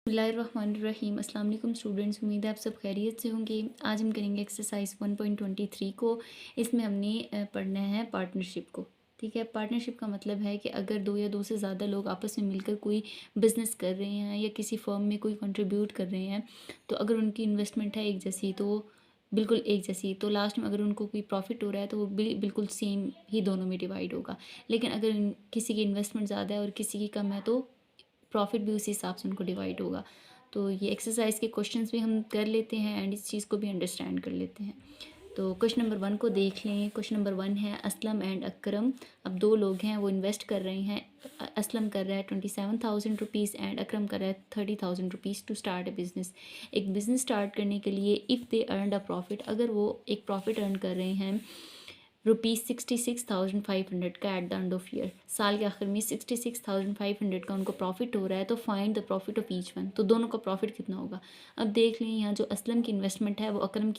बिस्मिल्लाहिर्रहमानिर्रहीम। अस्सलाम वालेकुम स्टूडेंट्स, उम्मीद है आप सब खैरियत से होंगे। आज हम करेंगे एक्सरसाइज 1.23 को। इसमें हमने पढ़ना है पार्टनरशिप को। ठीक है, पार्टनरशिप का मतलब है कि अगर दो या दो से ज़्यादा लोग आपस में मिलकर कोई बिज़नेस कर रहे हैं या किसी फर्म में कोई कंट्रीब्यूट कर रहे हैं, तो अगर उनकी इन्वेस्टमेंट है एक जैसी, तो बिल्कुल एक जैसी, तो लास्ट में अगर उनको कोई प्रॉफिट हो रहा है तो वो बिल्कुल सेम ही दोनों में डिवाइड होगा। लेकिन अगर किसी की इन्वेस्टमेंट ज़्यादा है और किसी की कम है तो प्रॉफिट भी उसी हिसाब से उनको डिवाइड होगा। तो ये एक्सरसाइज के क्वेश्चंस भी हम कर लेते हैं एंड इस चीज़ को भी अंडरस्टैंड कर लेते हैं। तो क्वेश्चन नंबर 1 को देख लें। क्वेश्चन नंबर 1 है असलम एंड अकरम। अब दो लोग हैं, वो इन्वेस्ट कर रहे हैं। असलम कर रहा है 27,000 रुपीज़ एंड अकरम कर रहा है 30,000 rupees to start a business. एक बिज़नेस स्टार्ट करने के लिए if they earn a profit, अगर वो एक प्रॉफिट अर्न कर रहे हैं ₹66,500 का at the end of year, साल के आखिर में 66,500 का उनको प्रॉफिट हो रहा है, तो find the profit of each one. तो दोनों का प्रॉफिट कितना होगा। अब देख लें, यहाँ जो असलम की इन्वेस्टमेंट है वो अकरम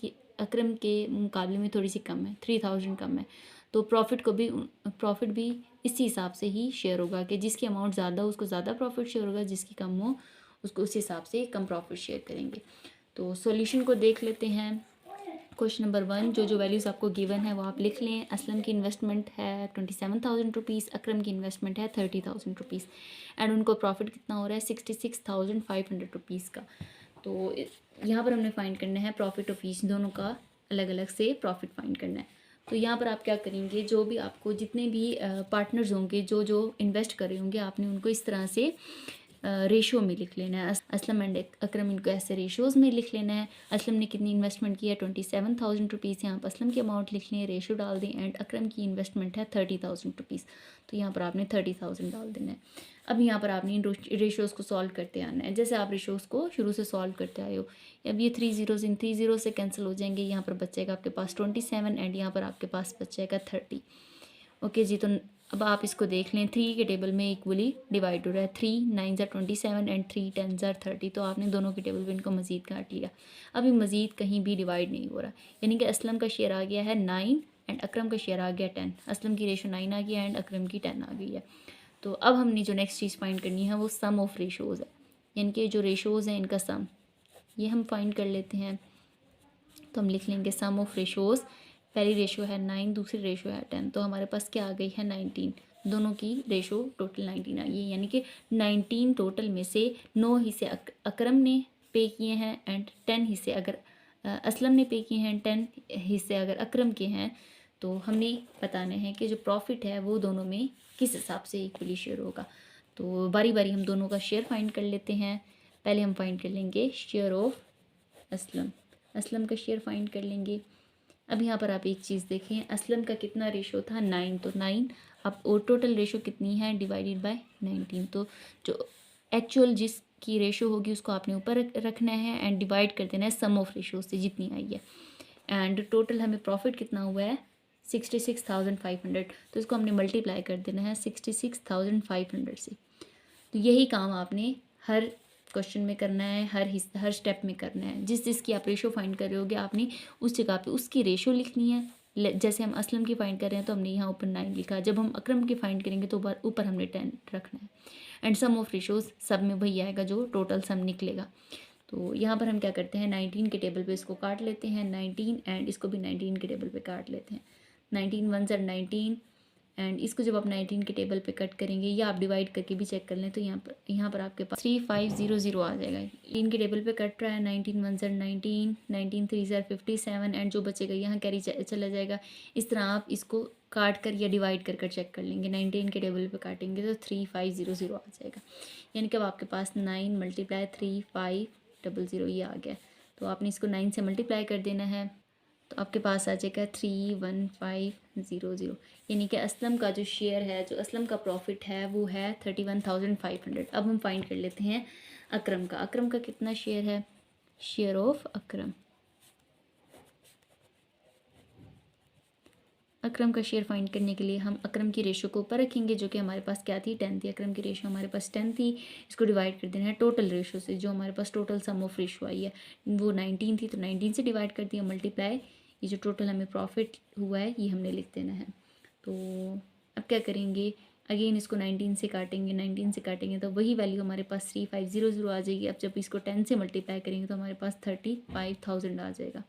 के मुकाबले में थोड़ी सी कम है, 3,000 कम है। तो प्रॉफिट भी इसी हिसाब से ही शेयर होगा कि जिसकी अमाउंट ज़्यादा हो उसको ज़्यादा प्रॉफिट शेयर होगा, जिसकी कम हो उसको उस हिसाब से कम प्रॉफिट शेयर करेंगे। तो सॉल्यूशन को देख लेते हैं। क्वेश्चन नंबर 1, जो वैल्यूज़ आपको गिवन है वो आप लिख लें। असलम की इन्वेस्टमेंट है 27,000 रुपीज़, अकरम की इन्वेस्टमेंट है 30,000 रुपीज़ एंड उनको प्रॉफिट कितना हो रहा है 66,500 रुपीज़ का। तो यहाँ पर हमने फाइंड करना है प्रॉफिट ऑफ ईच, दोनों का अलग अलग से प्रॉफिट फाइंड करना है। तो यहाँ पर आप क्या करेंगे, जो भी आपको जितने भी पार्टनर्स होंगे जो जो इन्वेस्ट कर रहे होंगे, आपने उनको इस तरह से रेशो में लिख लेना है। असलम एंड अकरम, इनको ऐसे रेशोज़ में लिख लेना है। असलम ने कितनी इन्वेस्टमेंट की है 27,000 रुपीज़, यहाँ पर असलम की अमाउंट लिख लें, रेशो डाल दें एंड अकरम की इन्वेस्टमेंट है 30,000 रुपीज़, तो यहाँ पर आपने 30,000 डाल देना है। अब यहाँ पर आपने इन रेशोज़ को सॉल्व करते आना है, जैसे आप रेशोज़ को शुरू से सॉल्व करते आए हो। अब ये 3 ज़ीरोज़ इन 3 ज़ीरो से कैंसिल हो जाएंगे, यहाँ पर बचेगा आपके पास 27 एंड यहाँ पर आपके पास बचेगा 30। ओके जी, तो अब आप इसको देख लें, 3 के टेबल में इक्वली डिवाइड हो रहा है। 3 9 ज़ा 27 एंड 3 10 ज़ा 30, तो आपने दोनों के टेबल पे इनको मज़ीद काट लिया। अभी मज़ीद कहीं भी डिवाइड नहीं हो रहा, यानी कि असलम का शेयर आ गया है 9 एंड अकरम का शेयर आ गया 10। असलम की रेशो 9 आ गया एंड अकरम की 10 आ गई है। तो अब हमने जो नेक्स्ट चीज़ फाइंड करनी है वो सम ऑफ रेशोज़ है, यानी कि जो रेशोज़ हैं इनका सम, ये हम फाइंड कर लेते हैं। तो हम लिख लेंगे सम ऑफ रेशोज़। पहली रेशो है 9, दूसरी रेशो है 10, तो हमारे पास क्या आ गई है 19। दोनों की रेशो टोटल 19 आई है, यानी कि 19 टोटल में से 9 हिस्से अकरम ने पे किए हैं एंड 10 हिस्से अगर असलम ने पे किए हैं, 10 हिस्से अगर अकरम के हैं। तो हमने बताना है कि जो प्रॉफिट है वो दोनों में किस हिसाब से इक्वली शेयर होगा। तो बारी बारी हम दोनों का शेयर फाइंड कर लेते हैं। पहले हम फाइंड कर लेंगे शेयर ऑफ असलम। असलम का शेयर फाइंड कर लेंगे। अब यहाँ पर आप एक चीज़ देखें, असलम का कितना रेशो था 9, तो 9 अब और टोटल रेशो कितनी है डिवाइडेड बाय 19। तो जो एक्चुअल जिसकी रेशो होगी उसको आपने ऊपर रखना है एंड डिवाइड कर देना है सम ऑफ रेशो से जितनी आई है। एंड टोटल हमें प्रॉफिट कितना हुआ है 66,500, तो इसको हमने मल्टीप्लाई कर देना है 66,500 से। तो यही काम आपने हर क्वेश्चन में करना है, हर स्टेप में करना है। जिस जिसकी आप रेशो फाइंड कर रहे होगे आपने उस जगह पे उसकी रेशो लिखनी है। जैसे हम असलम की फाइंड कर रहे हैं तो हमने यहाँ ऊपर 9 लिखा, जब हम अकरम की फाइंड करेंगे तो ऊपर हमने 10 रखना है। एंड सम ऑफ रेशोज़ सब में वही आएगा जो टोटल सम निकलेगा। तो यहाँ पर हम क्या करते हैं, 19 के टेबल पे इसको काट लेते हैं 19 एंड इसको भी 19 के टेबल पे काट लेते हैं। 19 1 ज़र 19 एंड इसको जब आप 19 के टेबल पे कट करेंगे या आप डिवाइड करके भी चेक कर लें तो यहाँ पर आपके पास 3500 आ जाएगा। 3 के टेबल पे कट रहा है, 19 1 ज़र 19, 19 3 ज़र 57 एंड जो बचेगा यहाँ कैरी चला जाएगा। इस तरह आप इसको काट कर या डिवाइड कर कर चेक कर लेंगे। 19 के टेबल पे काटेंगे तो 3500 आ जाएगा, यानी कि अब आपके पास 9 × 3500 ये आ गया। तो आपने इसको 9 से मल्टीप्लाई कर देना है तो आपके पास आ जाएगा 31500, यानी कि असलम का जो शेयर है, जो असलम का प्रॉफिट है वो है 31,500। अब हम फाइंड कर लेते हैं अकरम का। अकरम का कितना शेयर है, शेयर ऑफ अकरम। अकरम का शेयर फाइंड करने के लिए हम अकरम की रेशो को ऊपर रखेंगे, जो कि हमारे पास क्या थी 10 थी। अकरम की रेशो हमारे पास 10 थी, इसको डिवाइड कर देना है टोटल रेशो से। जो हमारे पास टोटल सम ऑफ रेशो आई है वो 19 थी, तो 19 से डिवाइड कर दिया मल्टीप्लाई, ये जो टोटल हमें प्रॉफिट हुआ है ये हमने लिख देना है। तो अब क्या करेंगे, अगेन इसको 19 से काटेंगे, 19 से काटेंगे तो वही वैल्यू हमारे पास 3500 आ जाएगी। अब जब इसको 10 से मल्टीप्लाई करेंगे तो हमारे पास 35,000 आ जाएगा।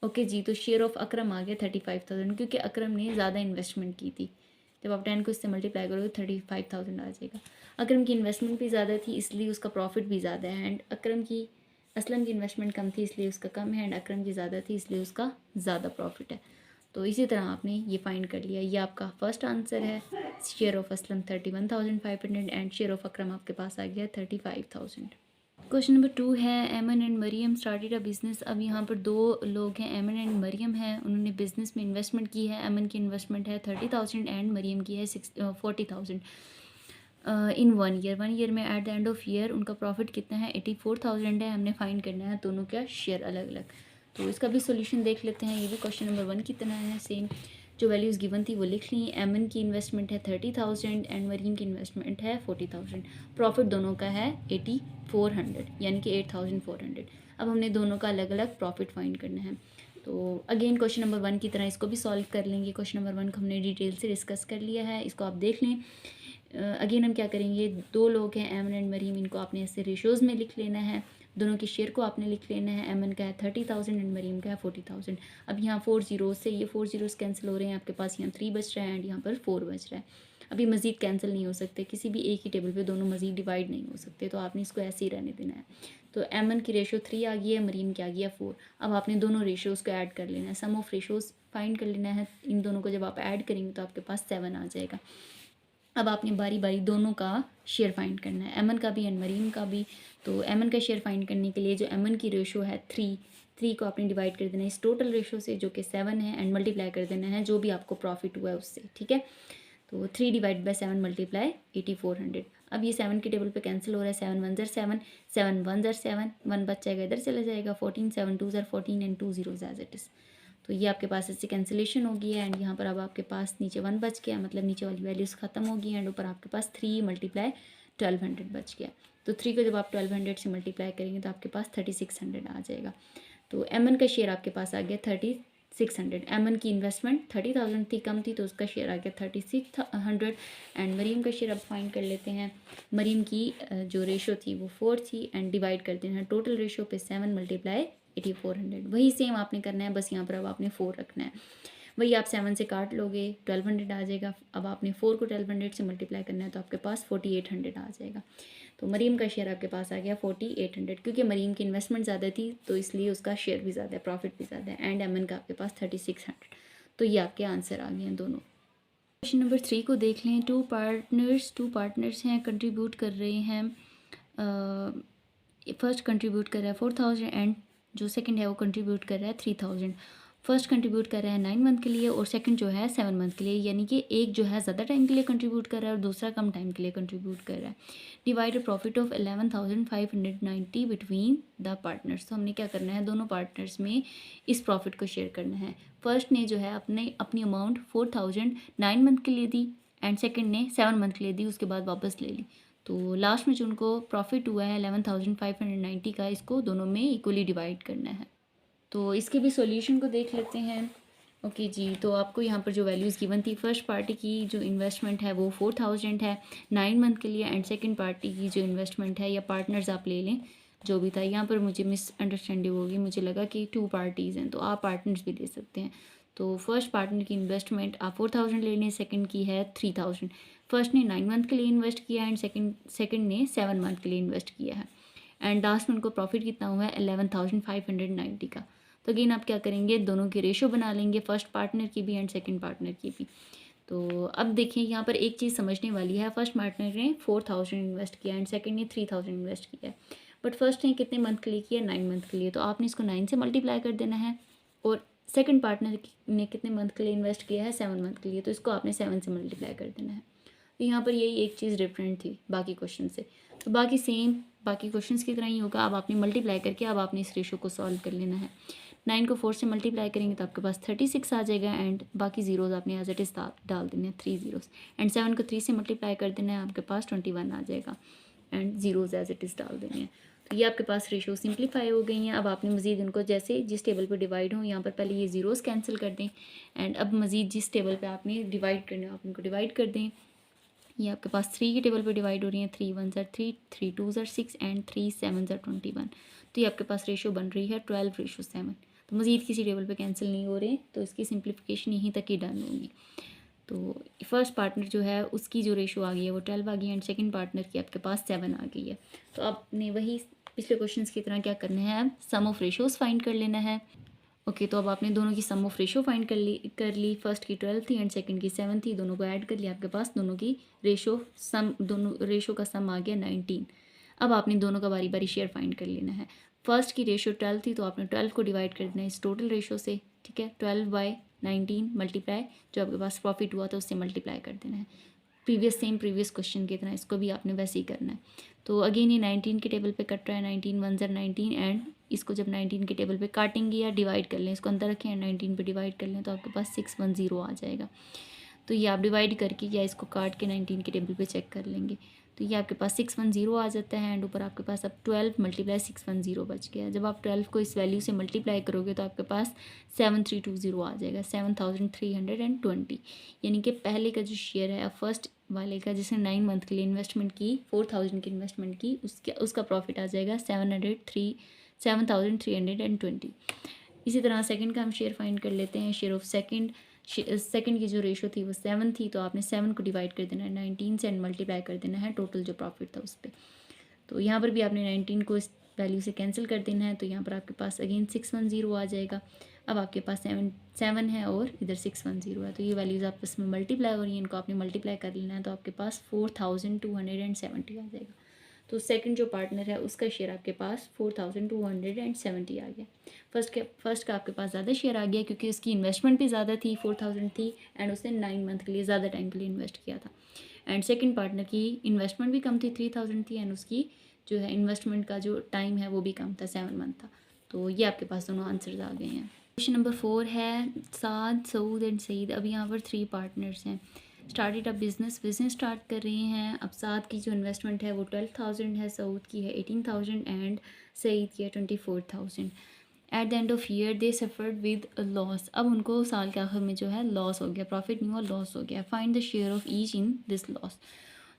ओके जी, तो शेयर ऑफ अकरम आ गया 35,000, क्योंकि अकरम ने ज़्यादा इन्वेस्टमेंट की थी। जब आप 10 को इससे मल्टीप्लाई करोगे 35,000 आ जाएगा। अकरम की इन्वेस्टमेंट भी ज़्यादा थी इसलिए उसका प्रॉफिट भी ज़्यादा है, एंड असलम की इन्वेस्टमेंट कम थी इसलिए उसका कम है, एंड अकरम की ज़्यादा थी इसलिए उसका ज़्यादा प्रॉफिट है। तो इसी तरह आपने ये फाइंड कर लिया। ये आपका फर्स्ट आंसर है। Share of Aslam 31,500 and share of Akram आपके पास आ गया 35,000। क्वेश्चन नंबर 2 है, Aiman and Maryam started a business. अब यहाँ पर दो लोग हैं, एमन एंड मरियम है, उन्होंने बिज़नेस में इन्वेस्टमेंट की है। एमन की इन्वेस्टमेंट है 30,000 एंड मरियम की है 40,000 इन 1 ईयर में। At the end of year उनका प्रॉफिट कितना है? 84,000 है। हमने फाइंड करना है दोनों का शेयर अलग अलग। तो इसका भी सोल्यूशन देख लेते हैं। ये भी क्वेश्चन नंबर 1 की तरह है, सेम जो वैल्यूज़ गिवन थी वो लिख ली। एमन की इन्वेस्टमेंट है 30,000 एंड मरीम की इन्वेस्टमेंट है 40,000। प्रॉफिट दोनों का है 8400 यानी कि 8400। अब हमने दोनों का अलग अलग प्रॉफिट फाइंड करना है। तो अगेन क्वेश्चन नंबर 1 की तरह इसको भी सॉल्व कर लेंगे। क्वेश्चन नंबर 1 को हमने डिटेल से डिस्कस कर लिया है, इसको आप देख लें। अगेन हम क्या करेंगे, दो लोग हैं एमन एंड मरीम, इनको आपने ऐसे रेशोज़ में लिख लेना है। दोनों के शेयर को आपने लिख लेना है। एमन का है 30,000 एंड मरीम का है 40,000। अब यहाँ 4 ज़ीरोज़ से ये 4 ज़ीरोज़ कैंसिल हो रहे हैं, आपके पास यहाँ 3 बच रहा है एंड यहाँ पर 4 बच रहा है। अभी मज़ीद कैंसिल नहीं हो सकते, किसी भी एक ही टेबल पे दोनों मज़ीद डिवाइड नहीं हो सकते, तो आपने इसको ऐसे ही रहने देना है। तो एमन की रेशो 3 आ गई है, मरीम की आ गया 4। अब आपने दोनों रेशोज़ को ऐड कर लेना है, सम ऑफ रेशोज़ फाइंड कर लेना है। इन दोनों को जब आप ऐड करेंगे तो आपके पास 7 आ जाएगा। अब आपने बारी बारी दोनों का शेयर फाइंड करना है, एमन का भी एंड मरीम का भी। तो एमन का शेयर फाइंड करने के लिए जो एमन की रेशो है 3 को आपने डिवाइड कर देना है इस टोटल रेशो से जो कि 7 है, एंड मल्टीप्लाई कर देना है जो भी आपको प्रॉफिट हुआ है उससे, ठीक है। तो 3 डिवाइड बाई 7 मल्टीप्लाई 8400। अब ये 7 के टेबल पे कैंसिल हो रहा है, 7 1 ज़र 7, 7 1 ज़र 7, 1 बच जाएगा इधर चला जाएगा, 14 7 2 ज़र 14 and 2 zeros as it is. तो ये आपके पास इससे कैंसिलेशन होगी है, एंड यहाँ पर अब आपके पास नीचे 1 बच गया, मतलब नीचे वाली वैल्यूज़ ख़त्म होगी, एंड ऊपर आपके पास 3 मल्टीप्लाई 1200 बच गया। तो 3 को जब आप 1200 से मल्टीप्लाई करेंगे तो आपके पास 3600 आ जाएगा। तो एमन का शेयर आपके पास आ गया 3600। एमन की इन्वेस्टमेंट 30,000 थी, कम थी, तो उसका शेयर आ गया 3600। एंड मरीम का शेयर अब फाइंड कर लेते हैं। मरीम की जो रेशो थी वो 4 थी, एंड डिवाइड कर देना है टोटल रेशो पे 7 मल्टीप्लाई 8400। वही सेम आपने करना है, बस यहाँ पर अब आपने 4 रखना है। वही आप 7 से काट लोगे 1200 आ जाएगा। अब आपने 4 को 1200 से मल्टीप्लाई करना है तो आपके पास 4800 आ जाएगा। तो मरीम का शेयर आपके पास आ गया 4800, क्योंकि मरीम की इन्वेस्टमेंट ज़्यादा थी तो इसलिए उसका शेयर भी ज़्यादा है, प्रॉफिट भी ज़्यादा है, एंड एमन का आपके पास 3600। तो ये आपके आंसर आ गए हैं दोनों। क्वेश्चन नंबर 3 को देख लें। टू पार्टनर्स हैं, कंट्रीब्यूट कर रहे हैं। फर्स्ट कंट्रीब्यूट कर रहा है 4,000 एंड जो सेकंड है वो कंट्रीब्यूट कर रहा है 3,000। फर्स्ट कंट्रीब्यूट कर रहा है 9 मंथ के लिए और सेकंड जो है 7 मंथ के लिए, यानी कि एक जो है ज़्यादा टाइम के लिए कंट्रीब्यूट कर रहा है और दूसरा कम टाइम के लिए कंट्रीब्यूट कर रहा है। Divide profit of 11,590 between the partners. तो हमने क्या करना है, दोनों पार्टनर्स में इस प्रॉफिट को शेयर करना है। फर्स्ट ने जो है अपनी अमाउंट 4,000 9 मंथ के लिए दी, एंड सेकेंड ने 7 मंथ के लिए दी, उसके बाद वापस ले ली। तो लास्ट में जो उनको प्रॉफिट हुआ है 11,590 का, इसको दोनों में इक्वली डिवाइड करना है। तो इसके भी सॉल्यूशन को देख लेते हैं। ओके जी, तो आपको यहाँ पर जो वैल्यूज़ गिवन थी, फर्स्ट पार्टी की जो इन्वेस्टमेंट है वो 4,000 है 9 मंथ के लिए, एंड सेकंड पार्टी की जो इन्वेस्टमेंट है या पार्टनर्स आप ले लें जो भी था, यहाँ पर मुझे मिसअंडरस्टैंडिंग होगी, मुझे लगा कि 2 पार्टीज़ हैं तो आप पार्टनर्स भी ले सकते हैं। तो फर्स्ट पार्टनर की इन्वेस्टमेंट आप 4,000 ले लें, सेकेंड की है 3,000। फर्स्ट ने 9 मंथ के लिए इन्वेस्ट किया एंड सेकेंड ने 7 मंथ के लिए इन्वेस्ट किया है, एंड लास्ट में उनको प्रॉफिट कितना हुआ है 11,590 का। तो अगेन आप क्या करेंगे, दोनों की रेशो बना लेंगे, फर्स्ट पार्टनर की भी एंड सेकंड पार्टनर की भी। तो अब देखिए यहाँ पर एक चीज़ समझने वाली है, फर्स्ट पार्टनर ने 4,000 इन्वेस्ट किया एंड सेकंड ने 3,000 इन्वेस्ट किया है, बट फर्स्ट ने कितने मंथ के लिए किया, 9 मंथ के लिए, तो आपने इसको 9 से मल्टीप्लाई कर देना है। और सेकंड पार्टनर ने कितने मंथ के लिए इन्वेस्ट किया है, 7 मंथ के लिए, तो इसको आपने 7 से मल्टीप्लाई कर देना है। तो यहाँ पर यही एक चीज़ डिफरेंट थी बाकी क्वेश्चन से। तो बाकी सेम बाकी क्वेश्चंस की तरह ही होगा। अब आपने मल्टीप्लाई करके अब आपने इस रेशो को सॉल्व कर लेना है। 9 को 4 से मल्टीप्लाई करेंगे तो आपके पास 36 आ जाएगा, एंड बाकी ज़ीरोज़ आपने एज इट इज़ डाल देने हैं 3 ज़ीरोज़, एंड 7 को 3 से मल्टीप्लाई कर देना है, आपके पास 21 आ जाएगा, and zeros as it is डाल देने हैं। तो ये आपके पास रेशो सिंप्लीफाई हो गई हैं। अब आपने मज़ीद इनको जैसे जिस टेबल पर डिवाइड हो, यहाँ पर पहले ये ज़ीरोज़ कैंसिल कर दें, एंड अब मज़ीद जिस टेबल पर आपने डिवाइड करना हो आप इनको डिवाइड कर दें। ये आपके पास 3 की टेबल पे डिवाइड हो रही हैं, 3 1 ज़र 3, 3 2 ज़र 6 एंड 3 7 ज़र 21। तो ये आपके पास रेशो बन रही है 12:7। तो मज़ीद किसी टेबल पे कैंसिल नहीं हो रहे, तो इसकी सिंप्लीफिकेशन यहीं तक ही डन होगी। तो फर्स्ट पार्टनर जो है उसकी जो रेशो आ गई है वो 12 आ गई है, एंड सेकंड पार्टनर की आपके पास 7 आ गई है। तो आपने वही पिछले क्वेश्चंस की तरह क्या करना है, सम ऑफ रेशोज़ फाइंड कर लेना है। ओके, तो अब आपने दोनों की सम ऑफ रेशो फाइंड कर ली। फर्स्ट की 12 थी एंड सेकंड की 7 थी, दोनों को ऐड कर लिया, आपके पास दोनों की रेशो दोनों रेशो का सम आ गया 19। अब आपने दोनों का बारी बारी शेयर फाइंड कर लेना है। फर्स्ट की रेशो 12 थी, तो आपने 12 को डिवाइड कर देना है इस टोटल रेशो से, ठीक है। 12/19 मल्टीप्लाई जो आपके पास प्रॉफिट हुआ था उससे मल्टीप्लाई कर देना है। प्रीवियस क्वेश्चन की तरह इसको भी आपने वैसे ही करना है। तो अगेन ये 19 के टेबल पे कट रहा है, 19 1 ज़र 19, एंड इसको जब 19 के टेबल पे काटेंगे या डिवाइड कर लें, इसको अंदर रखें एंड 19 पे डिवाइड कर लें, तो आपके पास 610 आ जाएगा। तो ये आप डिवाइड करके या इसको काट के 19 के टेबल पे चेक कर लेंगे, तो ये आपके पास 610 आ जाता है, एंड ऊपर आपके पास अब 12 मल्टीप्लाई 610 बच गया। जब आप 12 को इस वैल्यू से मल्टीप्लाई करोगे तो आपके पास 7320 आ जाएगा, 7320। यानी कि पहले का जो शेयर है, अब फर्स्ट वाले का जिसने 9 मंथ के लिए इन्वेस्टमेंट की, 4000 की इन्वेस्टमेंट की, उसका प्रॉफिट आ जाएगा 7320। इसी तरह सेकंड का हम शेयर फाइंड कर लेते हैं। शेयर ऑफ सेकंड की जो रेशो थी वो 7 थी, तो आपने 7 को डिवाइड कर देना है 19 से एंड मल्टीप्लाई कर देना है टोटल जो प्रॉफिट था उस पर। तो यहाँ पर भी आपने 19 को इस वैल्यू से कैंसिल कर देना है, तो यहाँ पर आपके पास अगेन 610 आ जाएगा। अब आपके पास 7 है और इधर 610 है, तो ये वैल्यूज़ आपस में मल्टीप्लाई हो रही हैं, इनको आपने मल्टीप्लाई कर लेना है, तो आपके पास 4270 आ जाएगा। तो सेकंड जो पार्टनर है उसका शेयर आपके पास 4270 आ गया। फर्स्ट का आपके पास ज़्यादा शेयर आ गया क्योंकि उसकी इन्वेस्टमेंट भी ज़्यादा थी, 4000 थी, एंड उसने 9 मंथ के लिए ज़्यादा टाइम के लिए इन्वेस्ट किया था। एंड सेकंड पार्टनर की इन्वेस्टमेंट भी कम थी, 3000 थी, एंड उसकी जो है इन्वेस्टमेंट का जो टाइम है वो भी कम था, 7 मंथ था। तो ये आपके पास दोनों आंसर्स आ गए हैं। क्वेश्चन नंबर 4 है साद, सऊद एंड सईद। अब यहाँ पर 3 पार्टनर्स हैं, स्टार्टेड अ बिज़नेस स्टार्ट कर रहे हैं। अब साद की जो इन्वेस्टमेंट है वो 12,000 है, सऊद की है 18,000 एंड सईद की है 24,000। At the end of year they suffered with loss. अब उनको साल के आखिर में जो है लॉस हो गया, प्रॉफिट नहीं हुआ, लॉस हो गया। Find the share of each in this loss.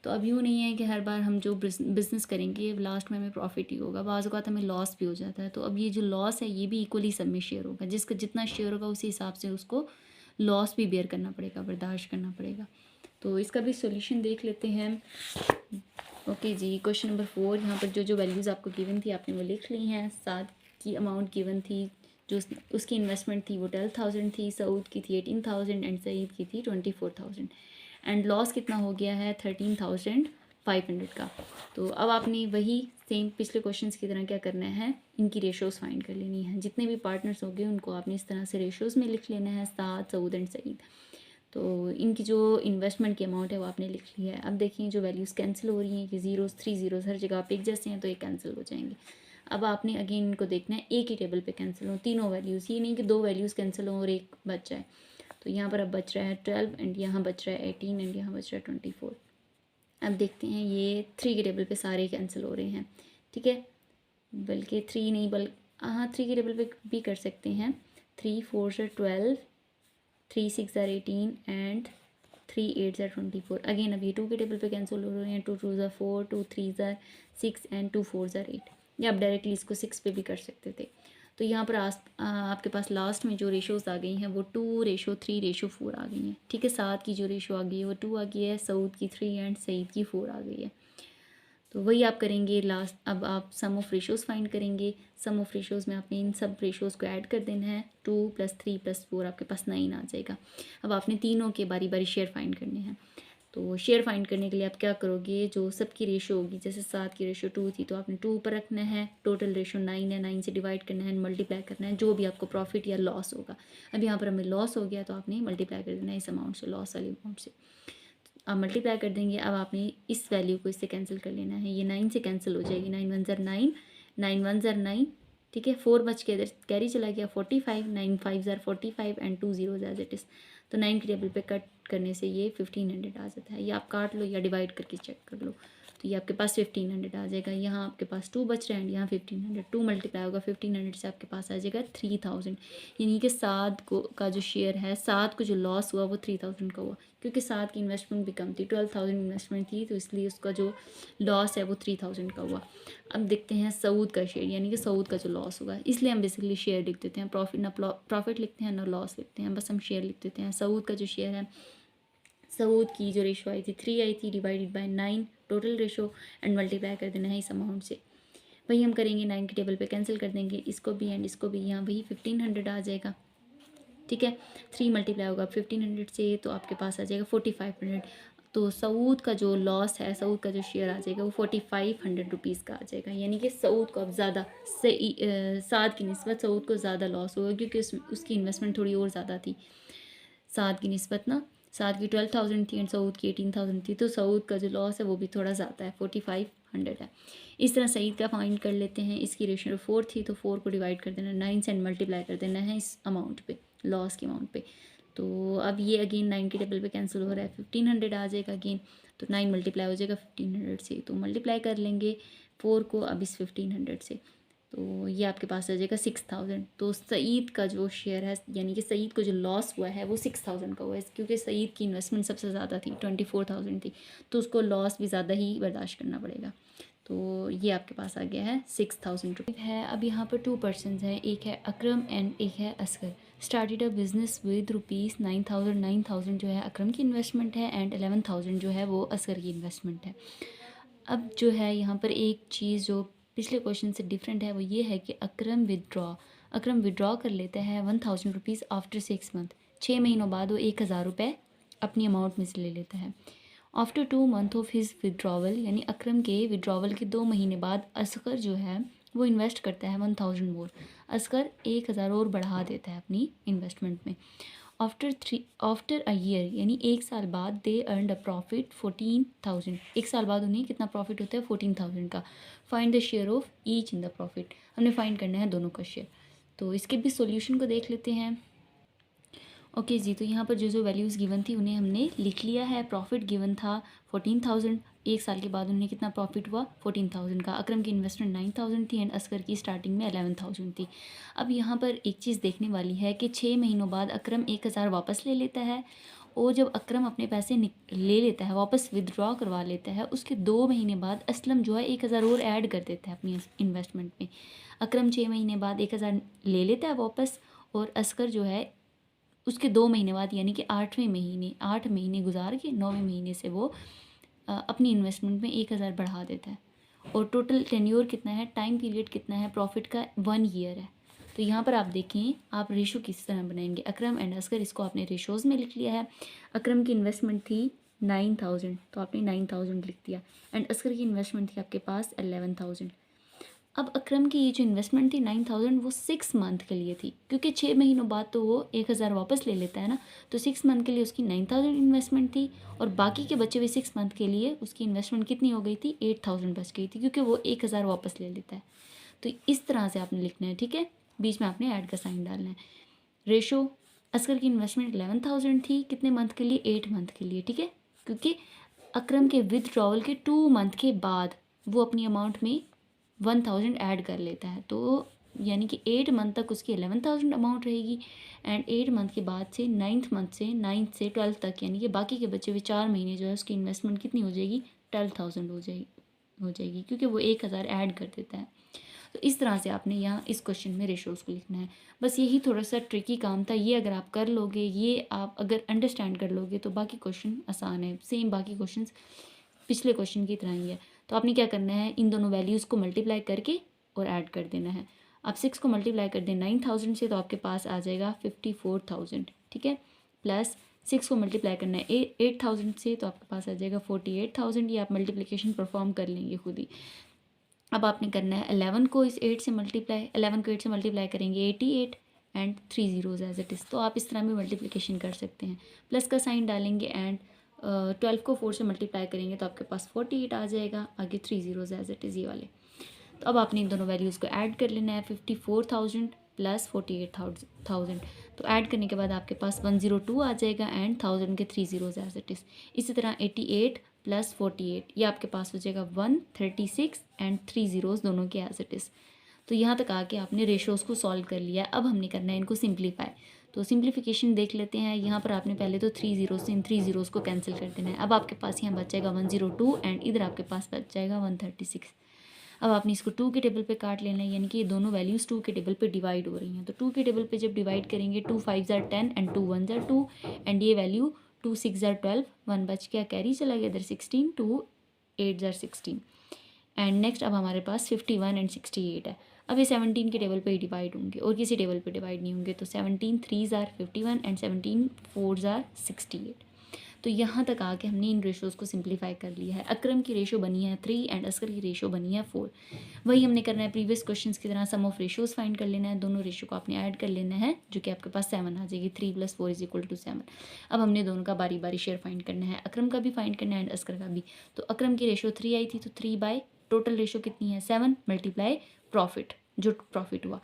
तो अब यूँ नहीं है कि हर बार हम जो बिज़नेस करेंगे लास्ट में हमें प्रॉफिट ही होगा, बाज़ औक़ात हमें लॉस भी हो जाता है। तो अब ये जो लॉस है ये भी इक्वली सब में शेयर होगा, जिसका जितना शेयर होगा उसी हिसाब से उसको लॉस भी बेयर करना पड़ेगा, बर्दाश्त करना पड़ेगा। तो इसका भी सॉल्यूशन देख लेते हैं। ओके जी, क्वेश्चन नंबर 4, यहाँ पर जो जो वैल्यूज़ आपको गिवन थी आपने वो लिख ली हैं। साद की अमाउंट गिवन थी, जो उसकी इन्वेस्टमेंट थी वो 12,000 थी, सऊद की थी 18,000 एंड सईद की थी 24,000। एंड लॉस कितना हो गया है 13,500 का। तो अब आपने वही सेम पिछले क्वेश्चंस की तरह क्या करना है, इनकी रेशोज़ फाइंड कर लेनी है। जितने भी पार्टनर्स होंगे उनको आपने इस तरह से रेशोज़ में लिख लेना है, साद, सऊद एंड सईद। तो इनकी जो इन्वेस्टमेंट की अमाउंट है वो आपने लिख लिया है। अब देखिए जो वैल्यूज़ कैंसिल हो रही हैं कि 0s 3 0s हर जगह पे एक जैसे हैं, तो ये कैंसिल हो जाएंगे। अब आपने अगेन इनको देखना है एक ही टेबल पे कैंसिल हो तीनों वैल्यूज़, ये नहीं कि 2 वैल्यूज़ कैंसिल हों और एक बच जाए। तो यहाँ पर अब बच रहा है 12 एंड यहाँ बच रहा है 18 एंड यहाँ बच रहा है 24। अब देखते हैं ये 3 के टेबल पे सारे कैंसिल हो रहे हैं, ठीक है। बल्कि 3 नहीं, हाँ 3 के टेबल पे भी कर सकते हैं। 3 4 12, 3 6 18 एंड 3 8 24। अगेन अब ये 2 के टेबल पे कैंसिल हो रहे हैं। 2 2 4, 2 3 6 एंड 2 4 8। या आप डायरेक्टली इसको 6 पे भी कर सकते थे। तो यहाँ पर आपके पास लास्ट में जो रेशोज़ आ गई हैं वो 2:3:4 आ गई हैं, ठीक है। सात की जो रेशो आ गई है वो 2 आ गई है, सऊद की 3 एंड सईद की 4 आ गई है। तो वही आप करेंगे लास्ट। अब आप सम ऑफ रेशोज़ फाइंड करेंगे। सम ऑफ रेशोज़ में आपने इन सब रेशोज़ को ऐड कर देना है। 2 + 3 + 4 आपके पास 9 आ जाएगा। अब आपने तीनों के बारी बारी शेयर फाइंड करने हैं। तो शेयर फाइंड करने के लिए आप क्या करोगे, जो सबकी रेशो होगी, जैसे 7 की रेशो 2 थी तो आपने 2 ऊपर रखना है, टोटल रेशो 9 है, 9 से डिवाइड करना है, मल्टीप्लाई करना है जो भी आपको प्रॉफिट या लॉस होगा। अब यहाँ पर हमें लॉस हो गया तो आपने मल्टीप्लाई कर देना है इस अमाउंट से, लॉस वाली अमाउंट से आप मल्टीप्लाई कर देंगे। अब आपने इस वैल्यू को इससे कैंसिल कर लेना है, ये 9 से कैंसिल हो जाएगी। 9 1 ज़र 9, 9 1 ज़र 9, ठीक है। 4 बच के इधर कैरी चला गया, 45, 9 5 ज़र 45 एंड 2 0 एज इट इज़। तो 9 के टेबल पे कट करने से ये 1500 आ जाता है। ये आप काट लो या डिवाइड करके चेक कर लो, तो ये आपके पास 1500 आ जाएगा। यहाँ आपके पास 2 बच रहे हैं, यहाँ 1500, 2 मल्टीप्लाई होगा 1500 से आपके पास आ जाएगा 3000। यानी कि 7 को का जो शेयर है, 7 को जो लॉस हुआ वो 3000 का हुआ। क्योंकि 7 की इन्वेस्टमेंट भी कम थी, 12,000 इन्वेस्टमेंट थी, तो इसलिए उसका जो लॉस है वो 3,000 का हुआ। अब देखते हैं सऊद का शेयर, यानी कि सऊद का जो लॉस होगा, इसलिए हम बेसिकली शेयर लिख देते हैं, प्रॉफिट लिखते हैं ना लॉस लिखते हैं, बस हम शेयर लिख देते हैं। सऊद का जो शेयर है, सऊद की जो रेशो आई थी 3 आई थी, divided by 9 total ratio, and multiply कर देना है इस अमाउंट से। वही हम करेंगे, 9 के टेबल पे कैंसिल कर देंगे, इसको भी एंड इसको भी, यहाँ वही 1500 आ जाएगा, ठीक है। 3 मल्टीप्लाई होगा 1500 से, तो आपके पास आ जाएगा 4500। तो सऊद का जो लॉस है, सऊद का जो शेयर आ जाएगा वो 4500 रुपीज़ का आ जाएगा, यानी कि सऊद को अब ज़्यादा सही, साद की निस्बत सऊद को ज़्यादा लॉस होगा, क्योंकि उसकी इन्वेस्टमेंट थोड़ी और ज़्यादा थी साद की निस्बत ना। साद की 12,000 थी एंड सऊद की 18,000 थी, तो सऊद का जो लॉस है वो भी थोड़ा ज़्यादा है, 4500 है। इस तरह सईद का फाइंड कर लेते हैं। इसकी रेशियो 4 थी, तो 4 को डिवाइड कर देना 9 से एंड मल्टीप्लाई कर देना है इस अमाउंट पे, लॉस के अमाउंट पे। तो अब ये अगेन 9 के टेबल पे कैंसिल हो रहा है, 1500 आ जाएगा अगेन, तो 9 मल्टीप्लाई हो जाएगा 1500 से, तो मल्टीप्लाई कर लेंगे 4 को अब इस 1500 से, तो ये आपके पास आ जाएगा 6000। तो सईद का जो शेयर है, यानी कि सईद को जो लॉस हुआ है वो 6000 का हुआ है, क्योंकि सईद की इन्वेस्टमेंट सबसे ज़्यादा थी, 24,000 थी, तो उसको लॉस भी ज़्यादा ही बर्दाश्त करना पड़ेगा। तो ये आपके पास आ गया है 6000 रुपये है। अब यहाँ पर 2 पर्सनस हैं, एक है अकरम एंड एक है Asghar. Started a business with rupees 9,000 जो है अकरम की इन्वेस्टमेंट है, एंड 11,000 जो है वो असगर की इन्वेस्टमेंट है। अब जो है यहाँ पर एक चीज़ जो पिछले क्वेश्चन से डिफरेंट है वो ये है कि अकरम विड्रॉ कर लेता है 1,000 रुपीज़ आफ्टर 6 मंथ। 6 महीनों बाद वो 1,000 रुपये अपनी अमाउंट में से ले लेता है। After 2 month of his withdrawal, यानी अकरम के विड्रॉवल के 2 महीने बाद असगर जो है वो इन्वेस्ट करता है 1,000 मोर। असगर 1,000 और बढ़ा देता है अपनी इन्वेस्टमेंट में। आफ्टर अ ईयर, यानी 1 साल बाद, दे अर्न अ प्रॉफिट 14,000। 1 साल बाद उन्हें कितना प्रॉफिट होता है 14,000 का। Find the share of each in the profit, हमने फाइंड करना है दोनों का शेयर। तो इसके भी सॉल्यूशन को देख लेते हैं। ओके जी, तो यहाँ पर जो जो वैल्यूज़ गिवन थी उन्हें हमने लिख लिया है। प्रॉफिट गिवन था 14,000, 1 साल के बाद उन्हें कितना प्रॉफिट हुआ 14,000 का। अकरम की इन्वेस्टमेंट 9,000 थी एंड असगर की स्टार्टिंग में 11,000 थी। अब यहाँ पर एक चीज़ देखने वाली है कि 6 महीनों बाद अकरम 1,000 वापस ले लेता है, और जब अकरम अपने पैसे ले लेता है, वापस विदड्रॉ करवा लेता है, उसके 2 महीने बाद असलम जो है 1,000 और ऐड कर देता है अपनी इन्वेस्टमेंट में। अकरम 6 महीने बाद 1,000 ले लेता है वापस, और असगर जो है उसके 2 महीने बाद, यानी कि 8 महीने गुजार के 9वें महीने से वो अपनी इन्वेस्टमेंट में 1,000 बढ़ा देता है। और टोटल टेन्योर कितना है, टाइम पीरियड कितना है प्रॉफिट का, 1 ईयर है। तो यहाँ पर आप देखें, आप रेशो किस तरह बनाएंगे। अकरम एंड असगर, इसको आपने रेशोज़ में लिख लिया है। अकरम की इन्वेस्टमेंट थी 9,000, तो आपने 9,000 लिख दिया, एंड असगर की इन्वेस्टमेंट थी आपके पास 11,000। अब अकरम की ये जो इन्वेस्टमेंट थी 9,000 वो 6 मंथ के लिए थी, क्योंकि 6 महीनों बाद तो वो 1,000 वापस ले लेता है ना, तो 6 मंथ के लिए उसकी 9,000 इन्वेस्टमेंट थी, और बाकी के बचे हुए 6 मंथ के लिए उसकी इन्वेस्टमेंट कितनी हो गई थी 8,000 बच गई थी, क्योंकि वो 1,000 वापस ले लेता है। तो इस तरह से आपने लिखना है, ठीक है। बीच में आपने ऐड का साइन डालना है। रेशो, असगर की इन्वेस्टमेंट 11,000 थी, कितने मंथ के लिए 8 मंथ के लिए, ठीक है। क्योंकि अकरम के विदड्रॉवल के 2 मंथ के बाद वो अपनी अमाउंट में 1,000 ऐड कर लेता है, तो यानी कि 8 मंथ तक उसकी 11,000 अमाउंट रहेगी, एंड 8 मंथ के बाद से 9th से 12th तक, यानी कि बाकी के बचे हुए 4 महीने जो है उसकी इन्वेस्टमेंट कितनी हो जाएगी 12,000 हो जाएगी, क्योंकि वो 1,000 ऐड कर देता है। तो इस तरह से आपने यहाँ इस क्वेश्चन में रेशोज़ को लिखना है। बस यही थोड़ा सा ट्रिकी काम था, ये अगर आप कर लोगे, ये आप अगर अंडरस्टैंड कर लोगे, तो बाकी क्वेश्चन आसान है, सेम बाकी क्वेश्चन पिछले क्वेश्चन की तरह ही है। तो आपने क्या करना है, इन दोनों वैल्यूज़ को मल्टीप्लाई करके और ऐड कर देना है। आप 6 को मल्टीप्लाई कर दें 9,000 से, तो आपके पास आ जाएगा 54,000, ठीक है। प्लस 6 को मल्टीप्लाई करना है 8,000 से, तो आपके पास आ जाएगा 48,000। ये आप मल्टीप्लिकेशन परफॉर्म कर लेंगे खुद ही। अब आपने करना है 11 को 8 से मल्टीप्लाई करेंगे 88, and 3 zeros as it is. तो आप इस तरह भी मल्टीप्लिकेशन कर सकते हैं, प्लस का साइन डालेंगे, एंड 12 को 4 से मल्टीप्लाई करेंगे तो आपके पास 48 आ जाएगा, आगे 3 ज़ीरोज़ एज इट इज़ ये वाले। तो अब आपने इन दोनों वैल्यूज़ को ऐड कर लेना है, 54,000 प्लस 48,000। तो ऐड करने के बाद आपके पास 102 आ जाएगा, एंड 1000 के 3 ज़ीरोज़ एज इट इज़। इसी तरह 88 प्लस 48, ये आपके पास हो जाएगा 136, एंड 3 ज़ीरोज़ दोनों के एज इट इज़। तो यहाँ तक आके आपने रेशोज़ को सॉल्व कर लिया। अब हमने करना है इनको सिंप्लीफाई। तो सिंप्लीफिकेशन देख लेते हैं। यहाँ पर आपने पहले तो 3 ज़ीरो से इन 3 ज़ीरोज़ को कैंसिल कर देना है। अब आपके पास यहाँ बच जाएगा 102 एंड इधर आपके पास बच जाएगा 136। अब आपने इसको 2 के टेबल पे काट लेना है, यानी कि ये दोनों वैल्यूज़ 2 के टेबल पे डिवाइड हो रही हैं। तो 2 के टेबल पे जब डिवाइड करेंगे 2 5 ज़ार 10 एंड 2 1 ज़ार 2 एंड ये वैल्यू 2 6 ज़ार 12, 1 बच गया, कैरी चला गया इधर 16, 2 8 ज़ार 16 एंड नेक्स्ट अब हमारे पास 51 एंड 68 है। अब ये 17 के टेबल पे ही डिवाइड होंगे और किसी टेबल पे डिवाइड नहीं होंगे। तो 17 3 ज़ार 51 एंड 17 4 ज़ार 68। तो यहाँ तक आके हमने इन रेशोज़ को सिंप्लीफाई कर लिया है। अकरम की रेशो बनी है 3 एंड असगर की रेशो बनी है 4। वही हमने करना है प्रीवियस क्वेश्चंस की तरह, सम ऑफ रेशोज़ फाइंड कर लेना है। दोनों रेशो को आपने ऐड कर लेना है, जो कि आपके पास 7 आ जाएगी। 3 + 4 = 7। अब हमने दोनों का बारी बारी शेयर फाइंड करना है, अकरम का भी फाइंड करना है एंड असगर का भी। तो अकरम की रेशो 3 आई थी, तो 3 बाय टोटल रेशो कितनी है 7 × प्रॉफिट, जो प्रॉफिट हुआ।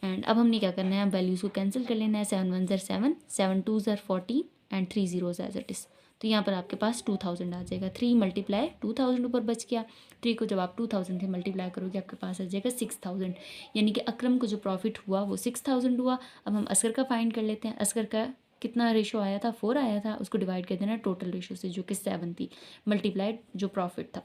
एंड अब हमने क्या करना है, वैल्यूज़ को कैंसिल कर लेना है। 7 1 ज़ार 7, 7 2 ज़ार 14 and 3 zeros as it is. तो यहाँ पर आपके पास 2000 आ जाएगा। 3 × 2000 ऊपर बच गया। 3 को जब आप 2000 से मल्टीप्लाई करोगे आपके पास आ जाएगा 6000, यानी कि अकरम को जो प्रॉफिट हुआ वो 6000 हुआ। अब हम असगर का फाइंड कर लेते हैं। असगर का कितना रेशो आया था, 4 आया था, उसको डिवाइड कर देना टोटल रेशो से, जो कि 7 थी, मल्टीप्लाइड जो प्रॉफिट था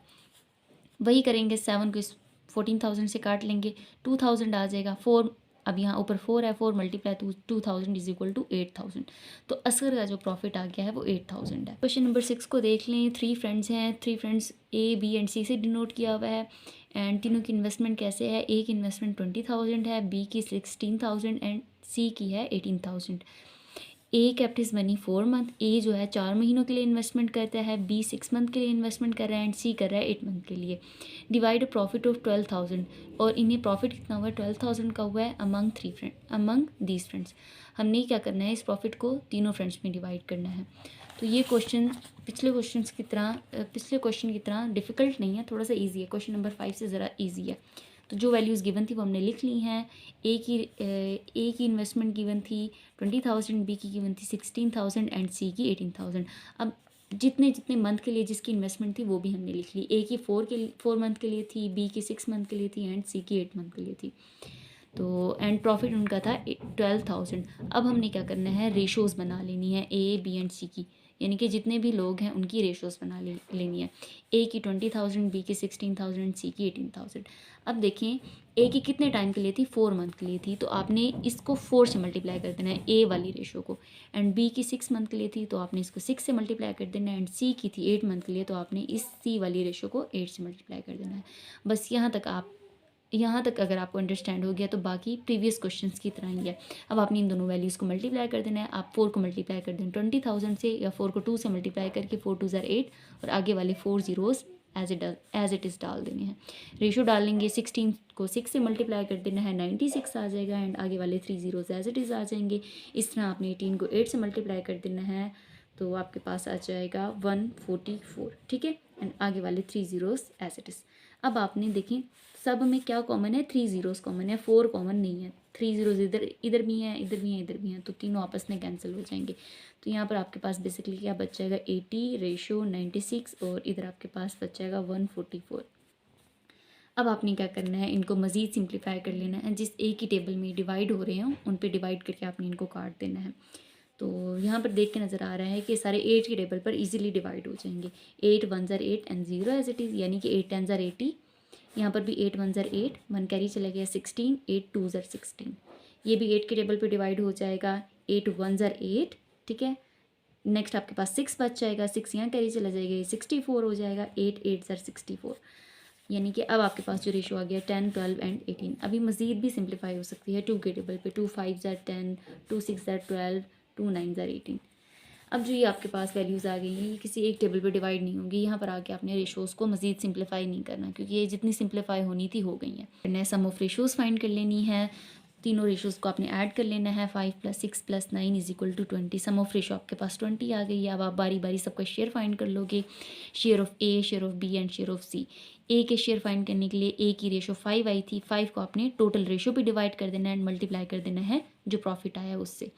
वही करेंगे। 7 को इस 14000 से काट लेंगे, 2000 आ जाएगा। 4 अब यहाँ ऊपर 4 है, 4 × 2000 = 8000। तो असगर का जो प्रॉफिट आ गया है वो 8000 है। क्वेश्चन नंबर 6 को देख लें। 3 फ्रेंड्स हैं, 3 फ्रेंड्स ए बी एंड सी से डिनोट किया हुआ है एंड तीनों की इन्वेस्टमेंट कैसे है। ए की इन्वेस्टमेंट 20000 है, बी की 16000 एंड सी की है 18000। ए केप्ट हिज मनी 4 मंथ। ए जो है 4 महीनों के लिए इन्वेस्टमेंट करता है, बी 6 मंथ के लिए इन्वेस्टमेंट कर रहा है एंड सी कर रहा है 8 मंथ के लिए। डिवाइड प्रॉफिट ऑफ 12000, और इन्हें प्रॉफिट कितना हुआ है 12000 का हुआ है अमंग दीज फ्रेंड्स। हमने क्या करना है, इस प्रॉफिट को तीनों फ्रेंड्स में डिवाइड करना है। तो ये क्वेश्चन पिछले क्वेश्चन की तरह डिफ़िकल्ट नहीं है, थोड़ा सा ईजी है। क्वेश्चन नंबर 5 से ज़रा ईजी है। तो जो वैल्यूज़ गिवन थी वो हमने लिख ली हैं। ए की इन्वेस्टमेंट गिवन थी 20000, बी की गिवन थी 16000 एंड सी की 18000। अब जितने जितने मंथ के लिए जिसकी इन्वेस्टमेंट थी वो भी हमने लिख ली। ए की 4 मंथ के लिए थी, बी की 6 मंथ के लिए थी एंड सी की 8 मंथ के लिए थी। तो एंड प्रॉफिट उनका था 12000। अब हमने क्या करना है, रेशोज़ बना लेनी है ए बी एंड सी की, यानी कि जितने भी लोग हैं उनकी रेशोज़ बना लेनी है। ए की 20000, बी की 16000, सी की 18000। अब देखें ए की कितने टाइम के लिए थी, 4 मंथ के लिए थी, तो आपने इसको 4 से मल्टीप्लाई कर देना है ए वाली रेशो को। एंड बी की 6 मंथ के लिए थी तो आपने इसको 6 से मल्टीप्लाई कर देना है। एंड सी की थी 8 मंथ के लिए तो आपने इस सी वाली रेशो को 8 से मल्टीप्लाई कर देना है। बस यहाँ तक अगर आपको अंडरस्टैंड हो गया तो बाकी प्रीवियस क्वेश्चंस की तरह ही है। अब आपने इन दोनों वैल्यूज़ को मल्टीप्लाई कर देना है। आप 4 को मल्टीप्लाई कर दें 20000 से, या 4 को 2 से मल्टीप्लाई करके 4 2 ज़ार 8 और आगे वाले 4 ज़ीरोज़ एज इट इज़ डाल देने हैं। रेशो डालेंगे, 16 को 6 से मल्टीप्लाई कर देना है, 96 आ जाएगा एंड आगे वाले 3 ज़ीरोज़ एज इट इज़ आ जाएंगे। इस तरह आपने 18 को 8 से मल्टीप्लाई कर देना है तो आपके पास आ जाएगा 144, ठीक है, एंड आगे वाले 3 ज़ीरोज़ एज इट इज़। अब आपने देखें सब में क्या कॉमन है, 3 ज़ीरोज़ कॉमन है, 4 कॉमन नहीं है। 3 ज़ीरोज़ इधर भी हैं, इधर भी हैं, इधर भी हैं, तो तीनों आपस में कैंसिल हो जाएंगे। तो यहाँ पर आपके पास बेसिकली क्या बच जाएगा 80 रेशो 96 और इधर आपके पास बच जाएगा 144। अब आपने क्या करना है, इनको मज़ीद सिंप्लीफाई कर लेना है। जिस ए की टेबल में डिवाइड हो रहे हों उन पे डिवाइड करके आपने इनको काट देना है। तो यहाँ पर देख के नज़र आ रहा है कि सारे 8 की टेबल पर इजीली डिवाइड हो जाएंगे। 8 1 ज़ार 8 एंड 0 एज इट इज़, यानी कि 8 10 ज़ार 80। यहाँ पर भी 8 1 ज़ार 8, 1 कैरी चला गया 16, 8 2 ज़ार 16। ये भी 8 के टेबल पर डिवाइड हो जाएगा। 8 1 ज़ार 8, ठीक है। नेक्स्ट आपके पास 6 बच जाएगा, 6 यहाँ कैरी चला जाएगा, 64 हो जाएगा। 8 8 ज़ार 64, यानी कि अब आपके पास जो रेशो आ गया 10 12 एंड 18। अभी मज़ीद भी सिंप्लीफाई हो सकती है 2 के टेबल पे। 2 5 ज़ार 10, 2 6 ज़ार 12, 2 9 ज़ार 18। अब जो ये आपके पास वैल्यूज़ आ गई हैं ये किसी एक टेबल पे डिवाइड नहीं होंगी। यहाँ पर आके आपने रेशोज़ को मज़ीद सिंप्लीफाई नहीं करना, क्योंकि ये जितनी सिंप्लीफाई होनी थी हो गई हैं। नए सम ऑफ रेशोज़ फाइंड कर लेनी है। तीनों रेशोज़ को आपने ऐड कर लेना है। 5 + 6 + 9 = 20। सम ऑफ रेशो आपके पास 20 आ गई है। अब आप बारी बारी सबका शेयर फाइंड कर लोगे, share of A, share of B and share of C. A के शेयर फाइंड करने के लिए ए की रेशो 5 आई थी, 5 को आपने टोटल रेशो पे डिवाइड कर देना है एंड मल्टीप्लाई कर देना है जो प्रॉफिट आया उससे।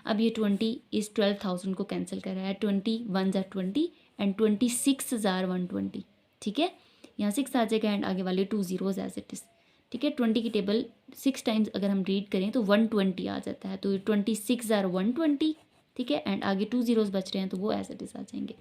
अब ये 20 इस 12000 को कैंसिल कर रहा है। 20 1 ज़ार 20 एंड 26 ज़ार 120, ठीक है। यहाँ 6 आ जाएगा एंड आगे वाले 2 ज़ीरोज़ एज इट इज़, ठीक है। 20 की टेबल 6 टाइम्स अगर हम रीड करें तो 120 आ जाता है, तो 26 आर 120, ठीक है, एंड आगे 2 ज़ीरोज़ बच रहे हैं तो वो एज इट इज़ आ जाएंगे।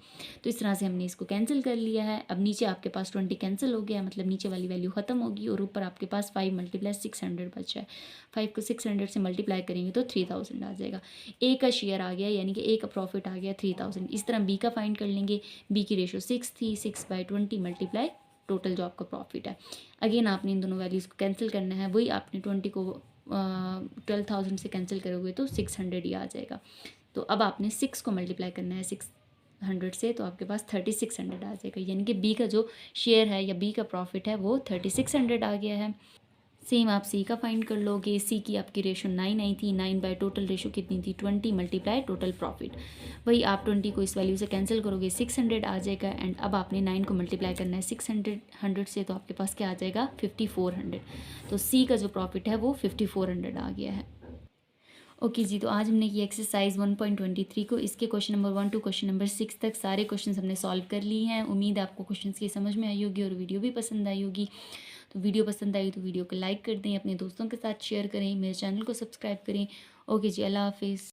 तो इस तरह से हमने इसको कैंसिल कर लिया है। अब नीचे आपके पास 20 कैंसिल हो गया, मतलब नीचे वाली वैल्यू ख़त्म होगी और ऊपर आपके पास 5 × 600 बचा है। 5 को 600 से मल्टीप्लाई करेंगे तो 3000 आ जाएगा। ए का शेयर आ गया, यानी कि ए का प्रॉफिट आ गया 3000। इस तरह बी का फाइंड कर लेंगे। बी की रेशो 6 थी, 6/20 मल्टीप्लाई टोटल जो आपका प्रॉफिट है। अगेन आपने इन दोनों वैल्यूज़ को कैंसिल करना है, वही आपने 20 को 12,000 से कैंसिल करोगे तो 600 ही आ जाएगा। तो अब आपने 6 को मल्टीप्लाई करना है 600 से, तो आपके पास 3600 आ जाएगा, यानी कि बी का जो शेयर है या बी का प्रॉफिट है वो 3600 आ गया है। सेम आप सी का फाइंड कर लोगे। सी की आपकी रेशो 9 आई थी, 9 टोटल रेशो कितनी थी 20 मल्टीप्लाई टोटल प्रॉफिट। वही आप 20 को इस वैल्यू से कैंसिल करोगे 600 आ जाएगा, एंड अब आपने 9 को मल्टीप्लाई करना है 600 से, तो आपके पास क्या आ जाएगा 5400। तो सी का जो प्रॉफिट है वो 5400 आ गया है। ओके जी, तो आज हमने ये एक्सरसाइज 1.23 को इसके question number 1 to question number 6 तक सारे क्वेश्चंस हमने सॉल्व कर लिए हैं। उम्मीद है आपको क्वेश्चंस की समझ में आई होगी और वीडियो भी पसंद आई होगी। तो वीडियो पसंद आई तो वीडियो को लाइक कर दें, अपने दोस्तों के साथ शेयर करें, मेरे चैनल को सब्सक्राइब करें। ओके जी, अल्लाह हाफिज़।